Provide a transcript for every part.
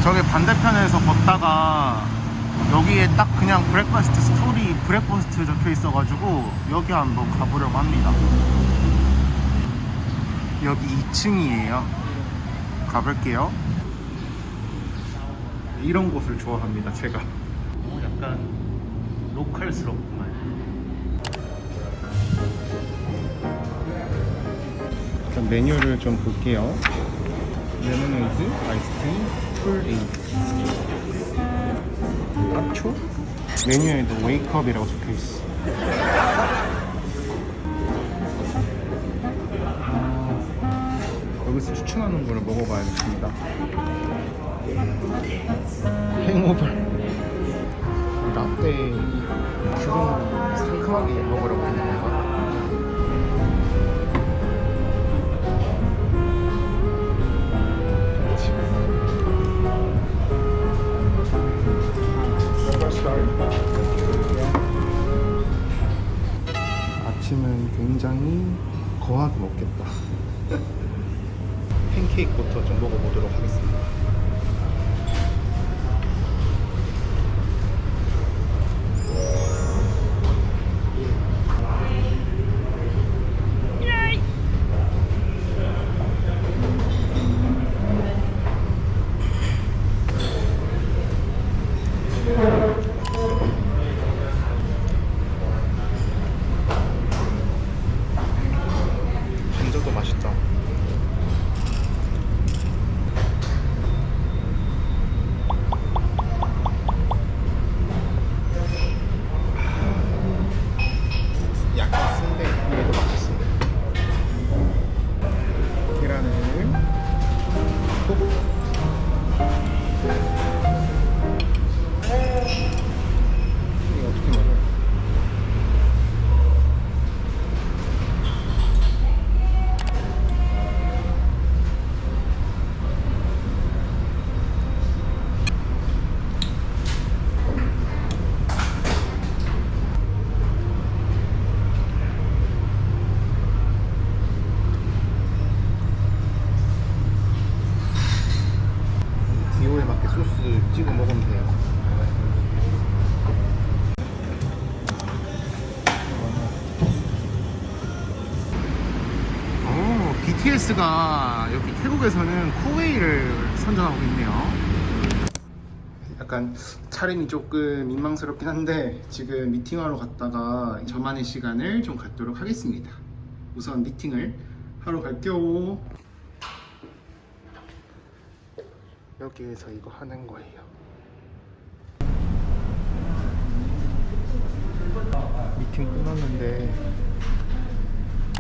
저기 반대편에서 걷다가 여기에 딱 그냥 브렉퍼스트 스토리 브렉퍼스트 적혀 있어가지고 여기 한번 가보려고 합니다. 여기 2층이에요. 가볼게요. 이런 곳을 좋아합니다, 제가. 약간 로컬스럽구만. 일단 메뉴를 좀 볼게요. 레모네이드, 아이스크림, 풀 에이스, 깝초? 메뉴에도 웨이크업이라고 적혀있어. 여기서 추천하는 거를 먹어봐야겠습니다. 행오버 라떼 주로 상큼하게 먹으려고 했는 건가? 아침은 굉장히 거하게 먹겠다. 팬케이크부터 좀 먹어보도록 하겠습니다. 감자도 맛있다. 약간 쓴데 이래도 맛있어. 계란을 톡. 이게 어떻게 먹어? 기호에 맞게 소스 찍어 먹으면 돼요. BTS가 여기 태국에서는 쿠웨이를 선전하고 있네요. 약간 차림이 조금 민망스럽긴 한데 지금 미팅하러 갔다가 저만의 시간을 좀 갖도록 하겠습니다. 우선 미팅을 하러 갈게요. 여기에서 이거 하는 거예요. 미팅 끝났는데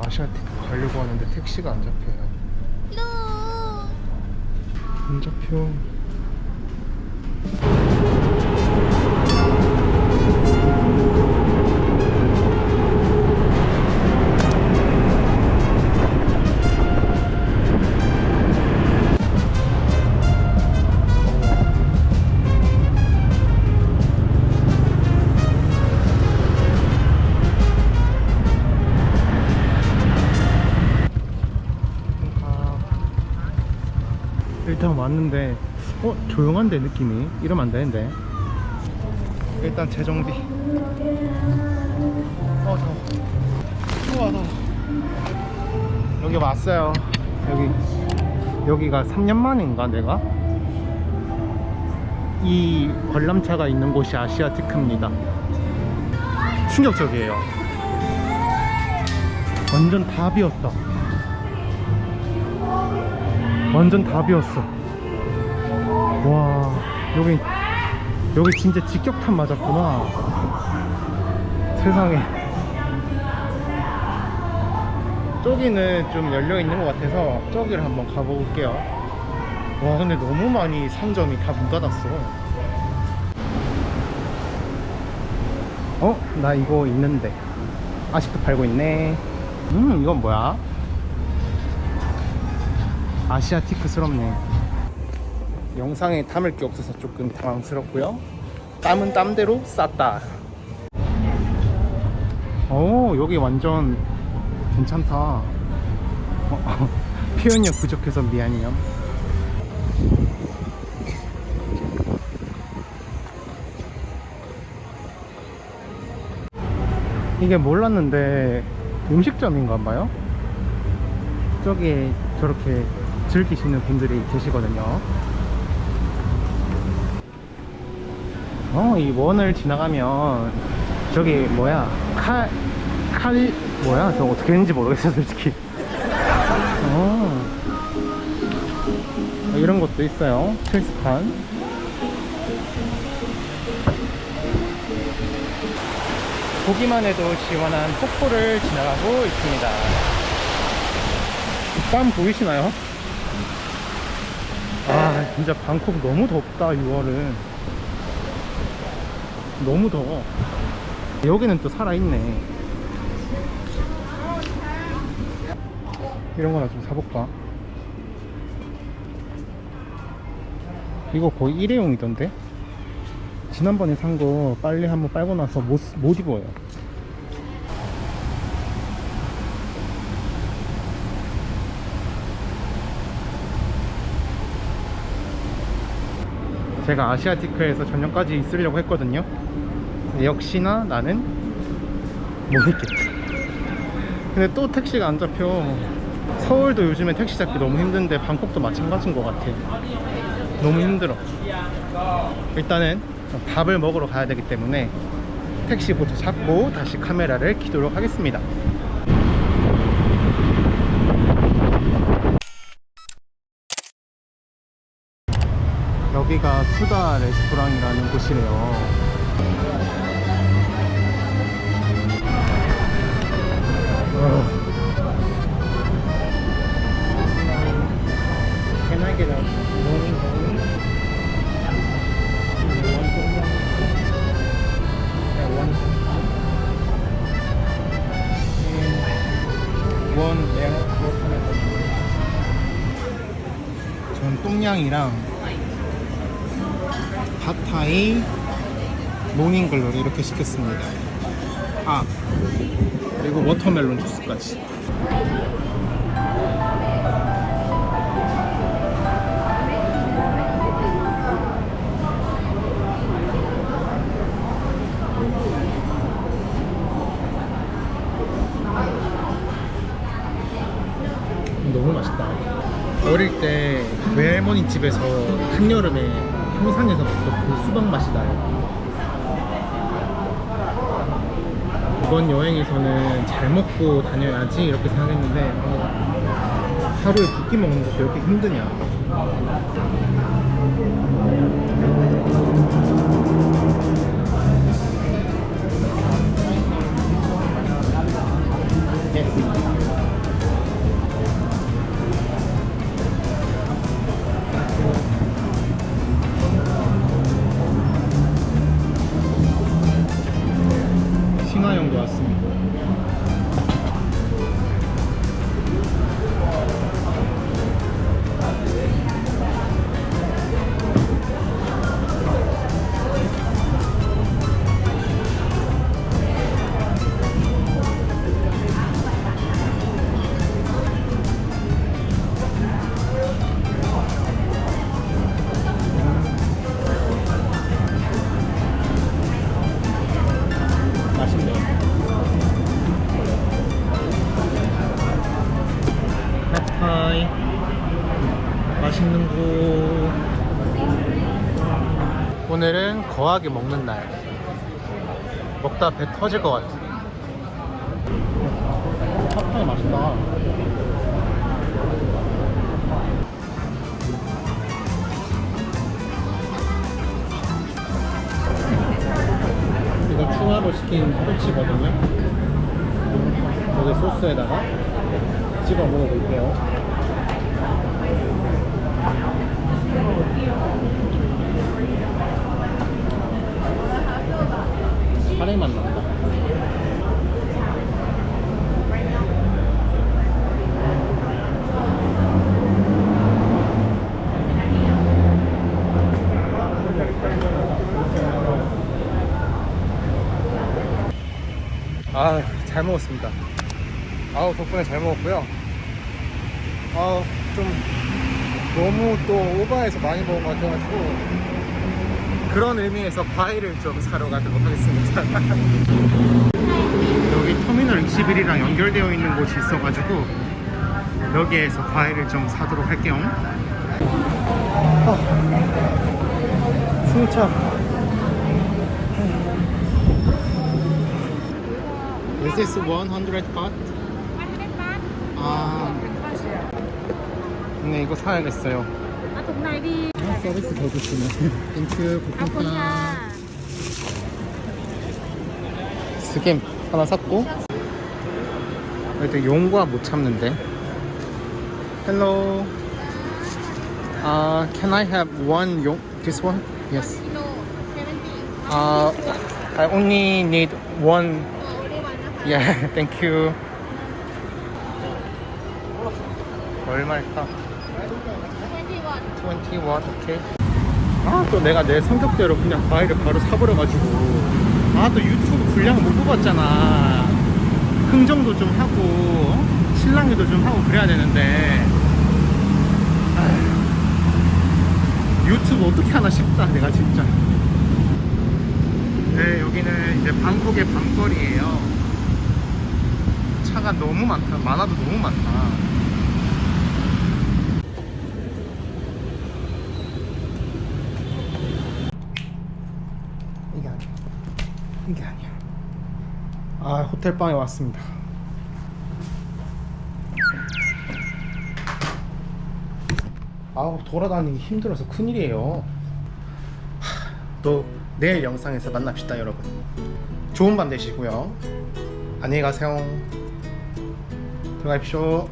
아시아티크 가려고 하는데 택시가 안 잡혀요. 안 잡혀. 일단 왔는데 조용한데 느낌이? 이러면 안 되는데. 일단 재정비. 더워. 여기 왔어요. 여기가 3년 만인가 내가? 이 관람차가 있는 곳이 아시아티크입니다. 충격적이에요. 완전 다 비었다. 완전 다 비었어. 와, 여기 진짜 직격탄 맞았구나. 세상에. 저기는 좀 열려있는 것 같아서 저기를 한번 가볼게요. 와, 근데 너무 많이 상점이 다 문 닫았어. 나 이거 있는데 아직도 팔고 있네. 이건 뭐야? 아시아티크스럽네. 영상에 담을 게 없어서 조금 당황스럽고요. 땀은 땀대로 쌌다. 여기 완전 괜찮다. 표현력 부족해서 미안해요. 이게 몰랐는데 음식점인가 봐요. 저기 저렇게 즐기시는 분들이 계시거든요. 이 원을 지나가면 저기 뭐야 칼 뭐야 저거 어떻게 했는지 모르겠어 솔직히. 이런 것도 있어요. 칠스판. 보기만 해도 시원한 폭포를 지나가고 있습니다. 땀 보이시나요? 아 진짜 방콕 너무 덥다. 6월은 너무 더워. 여기는 또 살아있네. 이런 거나 좀 사볼까? 이거 거의 일회용이던데? 지난번에 산 거 빨리 한번 빨고 나서 못 입어요. 제가 아시아티크에서 저녁까지 있으려고 했거든요. 역시나 나는 못 있겠지. 근데 또 택시가 안 잡혀. 서울도 요즘에 택시 잡기 너무 힘든데 방콕도 마찬가지인 것 같아. 너무 힘들어. 일단은 밥을 먹으러 가야 되기 때문에 택시부터 잡고 다시 카메라를 켜도록 하겠습니다. 여기가 수다 레스토랑이라는 곳이래요. Can I get a morning only? One 전 똥냥이랑 팟타이 모닝글로리 이렇게 시켰습니다. 그리고 워터멜론 주스까지. 너무 맛있다. 어릴 때 외할머니 집에서 한여름에 평상에서 먹던 그 수박 맛이 나요. 이번 여행에서는 잘 먹고 다녀야지 이렇게 생각했는데 하루에 2끼 먹는 것도 이렇게 힘드냐. 싱하영도 왔습니다. 맛있네요. 핫파이 맛있는 곳. 오늘은 거하게 먹는 날. 먹다 배 터질 것 같아. 핫파이 맛있다. 이거 추가로 시킨 꼬치거든요. 여기 소스에다가 찍어 먹어볼게요. 카레 맛 난다. 잘 먹었습니다. 덕분에 잘 먹었고요. 좀 너무 또 오버해서 많이 먹은 것 같아가지고 그런 의미에서 과일을 좀 사러 가도록 하겠습니다. 여기 터미널 21이랑 연결되어 있는 곳이 있어가지고 여기에서 과일을 좀 사도록 할게요. 승차. Is this 100 baht? 아, 네, 이거 사야겠어요. thùng này đi. 서비스 더 주시네. 땡큐, 고맙다. 스김 하나 샀고. 일단 용과 못 참는데. Hello. Can I have one 용? This one? Yes. Kilo 70. I only need one. Only oneนะคะ. Yeah, thank you. 얼마일까? 21. 21, 오케이. 아, 또 내가 내 성격대로 그냥 과일을 바로 사버려가지고. 아, 또 유튜브 분량 못 뽑았잖아. 흥정도 좀 하고, 신랑기도 좀 하고 그래야 되는데. 아휴, 유튜브 어떻게 하나 싶다, 내가 진짜. 네, 여기는 이제 방콕의 밤거리예요. 차가 너무 많다. 많아도 너무 많다. 이게 아니야. 이게 아니야. 아, 호텔방에 왔습니다. 아우, 돌아다니기 힘들어서 큰일이에요. 또 내일 영상에서 만납시다, 여러분. 좋은 밤 되시고요. 안녕히 가세요. 들어가십시오.